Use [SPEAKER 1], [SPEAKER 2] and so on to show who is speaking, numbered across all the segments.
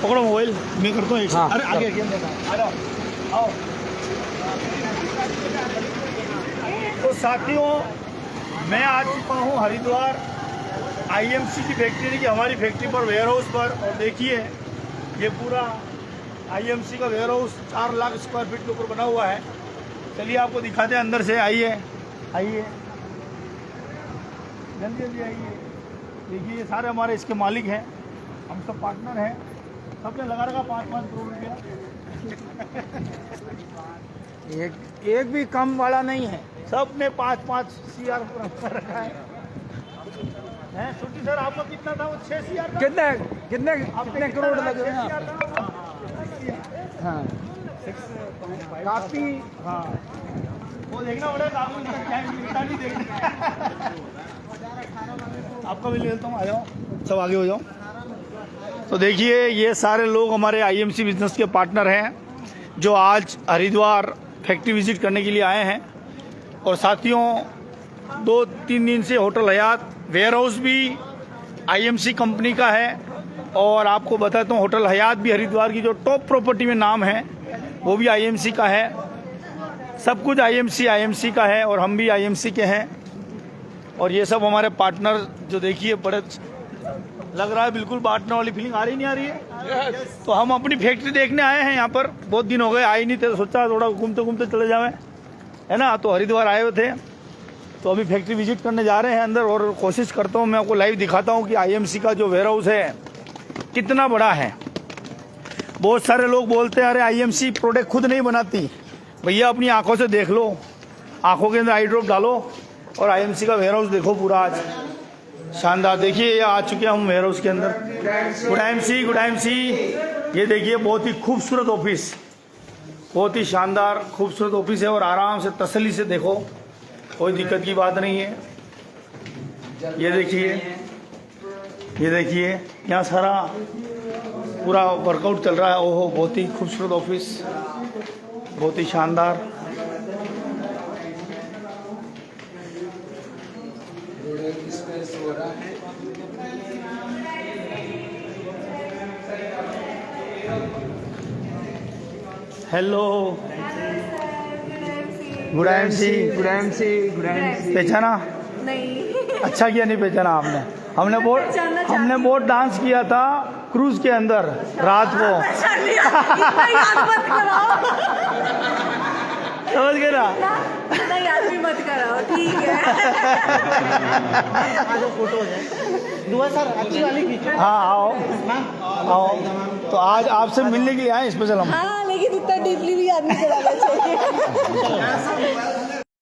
[SPEAKER 1] पकड़ो मोबाइल, मैं करता हूँ एक।
[SPEAKER 2] हाँ,
[SPEAKER 1] अरे आगे आगे आ जाओ, आओ। तो साथियों, मैं आ चुका हूँ हरिद्वार आईएमसी की फैक्ट्री की, हमारी फैक्ट्री पर, वेयर हाउस पर। और देखिए ये पूरा आईएमसी का warehouse 4 lakh square feet के ऊपर बना हुआ है। चलिए आपको दिखाते हैं अंदर से। आइए आइए, जल्दी जल्दी आइए। देखिए ये सारे हमारे इसके मालिक हैं, हम सब पार्टनर हैं। सबने लगा रखा 5-5 करोड़ रुपया।
[SPEAKER 2] एक भी कम वाला नहीं है,
[SPEAKER 1] सबने 5-5 CR रखा है। छोटी सर आपको कितना था? वो 6 CR था।
[SPEAKER 2] कितने कितने कितने करोड़ लगे हैं? हाँ, काफी।
[SPEAKER 1] हाँ, वो देखना पड़ेगा, नहीं देखना। आपका भी ले लेता हूँ, आ जाओ सब आगे हो जाओ। तो देखिए ये सारे लोग हमारे आईएमसी बिजनेस के पार्टनर हैं, जो आज हरिद्वार फैक्ट्री विजिट करने के लिए आए हैं। और साथियों 2-3 दिन से होटल हयात वेयर हाउस भी आईएमसी कंपनी का है। और आपको बताता हूँ होटल हयात भी हरिद्वार की जो टॉप प्रॉपर्टी में नाम है, वो भी आईएमसी का है। सब कुछ आईएमसी का है, और हम भी आईएमसी के हैं। और ये सब हमारे पार्टनर, जो देखिए बड़े लग रहा है, बिल्कुल पार्टनर वाली फीलिंग आ रही नहीं आ रही है? तो हम अपनी फैक्ट्री देखने आए हैं यहाँ पर। बहुत दिन हो गए, आए नहीं थे, तो सोचा थोड़ा घूमते घूमते चले जावे, है ना। तो हरिद्वार आए हुए थे, तो अभी फैक्ट्री विजिट करने जा रहे हैं अंदर। और कोशिश करता हूँ मैं आपको लाइव दिखाता हूँ कि आईएमसी का जो वेयर हाउस है कितना बड़ा है। बहुत सारे लोग बोलते हैं अरे आईएमसी प्रोडक्ट खुद नहीं बनाती। भैया अपनी आंखों से देख लो, आंखों के अंदर आई ड्रॉप डालो और आईएमसी का वेयर हाउस देखो पूरा आज शानदार। देखिए ये आ चुके हैं हम वेयर हाउस के अंदर। Good IMC. ये देखिए बहुत ही खूबसूरत ऑफिस, बहुत ही शानदार खूबसूरत ऑफिस है। और आराम से तसल्ली से देखो, कोई दिक्कत की बात नहीं है। ये देखिए यहाँ सारा पूरा वर्कआउट चल रहा है। ओहो, बहुत ही खूबसूरत ऑफिस, बहुत ही शानदार। Hello, good IMC. पहचाना?
[SPEAKER 3] नहीं।
[SPEAKER 1] अच्छा किया नहीं पहचाना आपने। हमने बहुत डांस किया था क्रूज के अंदर रात को। समझ गए ना?
[SPEAKER 3] इतना याद भी मत कराओ, ठीक है।
[SPEAKER 2] दुआ सर अच्छी वाली खींचो।
[SPEAKER 1] हाँ आओ आओ। तो आज आपसे मिलने के लिए आए स्पेशल हम।
[SPEAKER 3] हाँ, लेकिन इतना डीपली भी याद नहीं कराना चाहिए।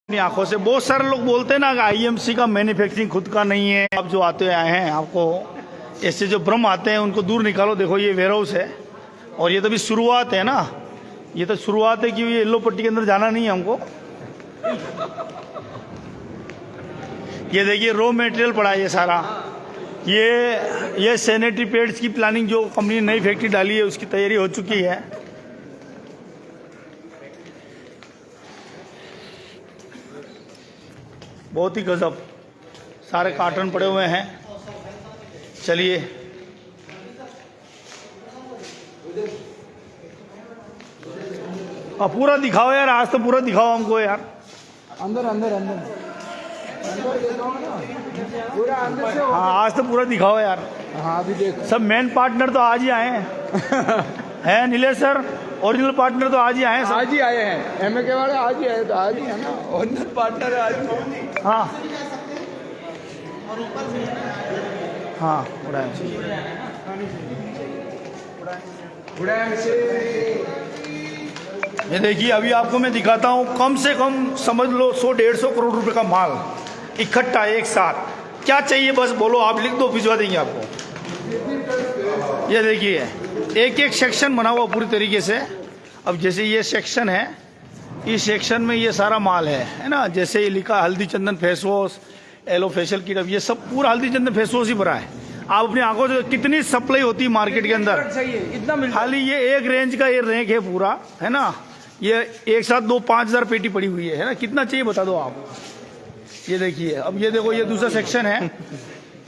[SPEAKER 1] अपनी आंखों से बहुत सारे लोग बोलते हैं ना कि आईएमसी का मैन्युफैक्चरिंग खुद का नहीं है। आप जो आते आए हैं, आपको ऐसे जो भ्रम आते हैं उनको दूर निकालो। देखो ये वेयर हाउस है, और ये तो भी शुरुआत है ना। ये तो शुरुआत है कि ये येलो पट्टी के अंदर जाना नहीं है हमको। ये देखिए रॉ मटेरियल पड़ा है ये सारा। ये सैनिटरी पैड्स की प्लानिंग जो कंपनी ने नई फैक्ट्री डाली है, उसकी तैयारी हो चुकी है। बहुत ही गजब, सारे कार्टन पड़े हुए हैं। चलिए अब पूरा दिखाओ यार, आज तो पूरा दिखाओ हमको यार।
[SPEAKER 2] अंदर अंदर अंदर पूरा अंदर से।
[SPEAKER 1] हाँ आज तो पूरा दिखाओ यार।
[SPEAKER 2] हाँ अभी देखो,
[SPEAKER 1] सब मेन पार्टनर तो आज ही आए हैं। हैं नीलेश सर, ओरिजिनल पार्टनर तो आज ही आए हैं।
[SPEAKER 2] आज ही आए हैं। एमए वाले आज ही आए, तो आज ही है ना ओरिजिनल पार्टनर आज।
[SPEAKER 1] हाँ हाँ ये देखिए अभी आपको मैं दिखाता हूँ। कम से कम समझ लो 100-150 करोड़ रुपए का माल इकट्ठा एक साथ। क्या चाहिए बस बोलो, आप लिख दो, भिजवा देंगे आपको। ये देखिए एक एक सेक्शन बना हुआ पूरी तरीके से। अब जैसे ये सेक्शन है, इस सेक्शन में ये सारा माल है ना। जैसे ये लिखा Haldi Chandan face wash, aloe facial kit, अब ये सब पूरा हल्दी चंदन फेस वॉश ही भरा है। आप अपनी आंखों से कितनी सप्लाई होती है मार्केट के अंदर, खाली ये एक रेंज का ये रैंक है पूरा, है ना। ये एक साथ 2-5 हज़ार पेटी पड़ी हुई है ना। कितना चाहिए बता दो आप। ये देखिए, अब ये देखो ये दूसरा सेक्शन है।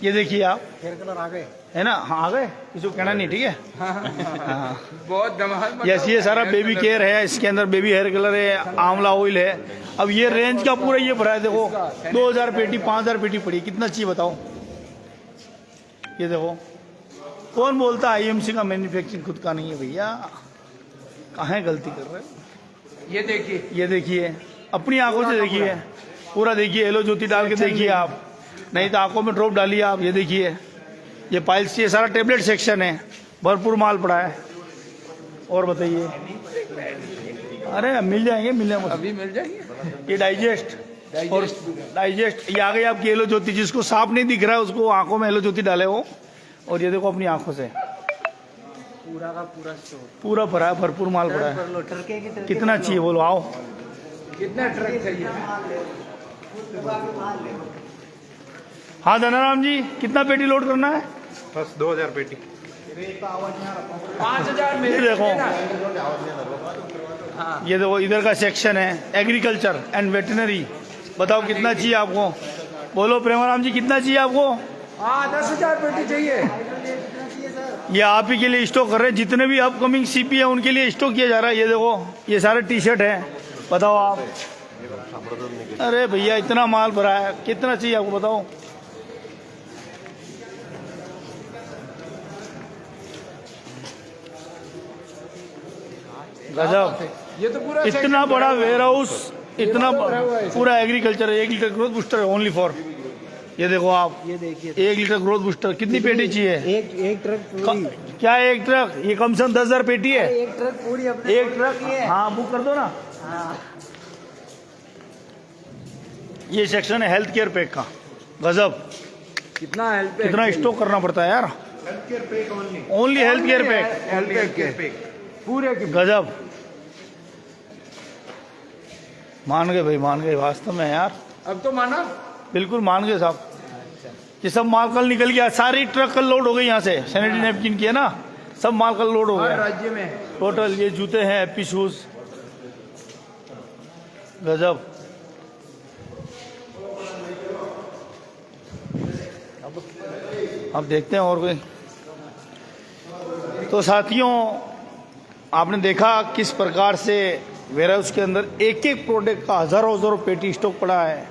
[SPEAKER 1] ये देखिए आप,
[SPEAKER 2] हेयर कलर आ गए।
[SPEAKER 1] है ना। हाँ आ गए, किसी को कहना नहीं, ठीक है। हाँ
[SPEAKER 2] बहुत धमाल
[SPEAKER 1] यस, ये सारा बेबी केयर है, इसके अंदर बेबी हेयर कलर है, आंवला ऑयल है। अब ये रेंज का पूरा ये भरा है, देखो 2000 पेटी 5000 पेटी पड़ी, कितना चाहिए बताओ। ये देखो, कौन बोलता आईएमसी का मैन्युफैक्चरिंग खुद का नहीं है भैया, कहाँ गलती कर रहे हो।
[SPEAKER 2] ये देखिए,
[SPEAKER 1] ये देखिए, अपनी आंखों से देखिए, पूरा देखिए, एलो ज्योति डाल के देखिए आप, नहीं तो आंखों में ड्रॉप डालिए आप। ये देखिए, ये पाइल्स, ये सारा टेबलेट सेक्शन है, भरपूर माल पड़ा है। और बताइए, अरे मिल जाएंगे, मिल जाएंगे,
[SPEAKER 2] अभी मिल जाएंगे।
[SPEAKER 1] ये डाइजेस्ट और डाइजेस्ट, ये आ गई आपकी एलो ज्योति, जिसको सांप नहीं दिख रहा है उसको आंखों में एलो ज्योति डाले हो। और ये देखो अपनी आंखों से
[SPEAKER 3] पूरा का पूरा स्टोर
[SPEAKER 1] पूरा भरा है, भरपूर माल पड़ा है। कितना चाहिए बोलो, आओ।
[SPEAKER 2] कितना ट्रक चाहिए?
[SPEAKER 1] हाँ धनाराम जी, कितना पेटी लोड करना है?
[SPEAKER 4] बस 2000 पेटी।
[SPEAKER 2] 5000
[SPEAKER 1] ये देखो, ये देखो इधर का सेक्शन है एग्रीकल्चर एंड वेटनरी। बताओ कितना चाहिए आपको, बोलो प्रेमाराम जी कितना चाहिए आपको?
[SPEAKER 2] हाँ 10,000 पेटी चाहिए।
[SPEAKER 1] ये आप ही के लिए स्टॉक कर रहे हैं, जितने भी अपकमिंग सीपी है उनके लिए स्टॉक किया जा रहा है। ये देखो, ये सारे टी शर्ट है, बताओ आप। अरे भैया इतना माल भरा है, कितना चाहिए आपको बताओ। गजब,
[SPEAKER 2] ये तो पूरा
[SPEAKER 1] इतना बड़ा वेयर हाउस, इतना पूरा एग्रीकल्चर है। 1 लीटर ग्रोथ बूस्टर है ओनली फॉर, ये देखो आप,
[SPEAKER 3] ये देखिए
[SPEAKER 1] 1 लीटर ग्रोथ बूस्टर। कितनी पेटी चाहिए?
[SPEAKER 3] एक ट्रक पूरी,
[SPEAKER 1] क्या एक ट्रक? ये कम से कम 10,000 पेटी है।
[SPEAKER 3] एक ट्रक पूरी अपने
[SPEAKER 1] एक ट्रक, हाँ बुक कर दो ना।
[SPEAKER 3] हाँ।
[SPEAKER 1] ये सेक्शन है हेल्थ केयर पैक का। गजब,
[SPEAKER 2] कितना हेल्प,
[SPEAKER 1] कितना स्टॉक करना पड़ता है यार। ओनली हेल्थ केयर पैक,
[SPEAKER 2] पूरे के।
[SPEAKER 1] गजब, मान गए भाई, मान गए वास्तव में यार,
[SPEAKER 2] अब तो माना,
[SPEAKER 1] बिल्कुल मान गए साहब। ये सब माल कल निकल गया, सारी ट्रक कल लोड हो गई यहाँ से, सैनिटरी नैपकिन की है ना, सब माल कल लोड हो
[SPEAKER 2] हर
[SPEAKER 1] गया
[SPEAKER 2] राज्य में।
[SPEAKER 1] टोटल। ये जूते हैं हैप्पी शूज, गजब। अब देखते हैं और कोई। तो साथियों, आपने देखा किस प्रकार से वेयरहाउस के अंदर एक एक प्रोडक्ट का हजारों पेटी स्टॉक पड़ा है।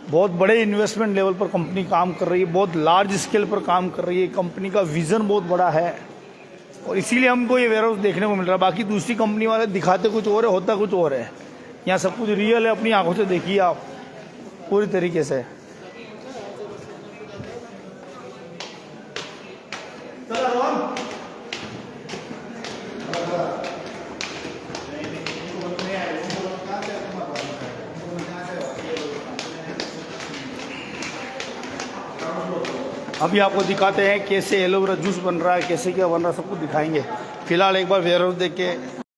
[SPEAKER 1] बहुत बड़े इन्वेस्टमेंट लेवल पर कंपनी काम कर रही है, बहुत लार्ज स्केल पर काम कर रही है। कंपनी का विजन बहुत बड़ा है और इसीलिए हमको ये वेयरहाउस देखने को मिल रहा है। बाकी दूसरी कंपनी वाले दिखाते कुछ और है, होता कुछ और है। यहाँ सब कुछ रियल है, अपनी आंखों से देखिए आप पूरी तरीके से। अभी आपको दिखाते हैं कैसे एलोवेरा जूस बन रहा है, कैसे क्या बन रहा है, सब कुछ दिखाएंगे। फिलहाल एक बार वेयरहाउस देख के